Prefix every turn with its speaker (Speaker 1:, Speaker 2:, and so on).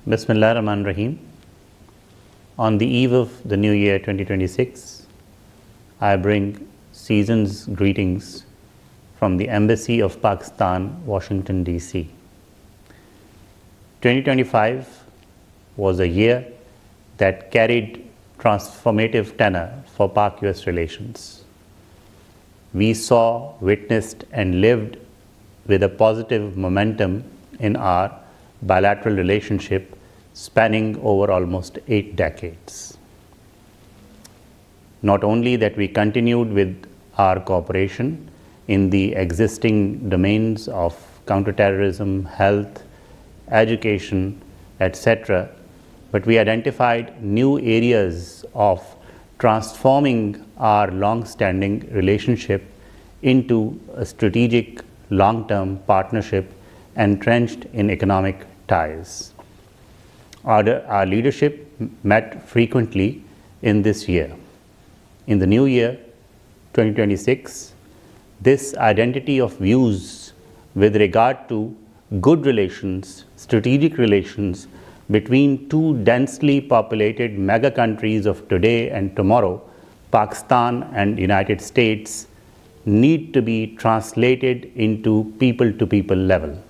Speaker 1: Bismillah ar-Rahman Rahim. On the eve of the new year 2026, I bring season's greetings from the Embassy of Pakistan, Washington, D.C. 2025 was a year that carried transformative tenor for Pak-US relations. We saw, witnessed, and lived with a positive momentum in our bilateral relationship spanning over almost 8 decades. Not only that we continued with our cooperation in the existing domains of counterterrorism, health, education, etc., but we identified new areas of transforming our long-standing relationship into a strategic long-term partnership entrenched in economic ties. Our leadership met frequently in this year. In the new year, 2026, this identity of views with regard to good relations, strategic relations between two densely populated mega countries of today and tomorrow, Pakistan and United States, need to be translated into people-to-people level.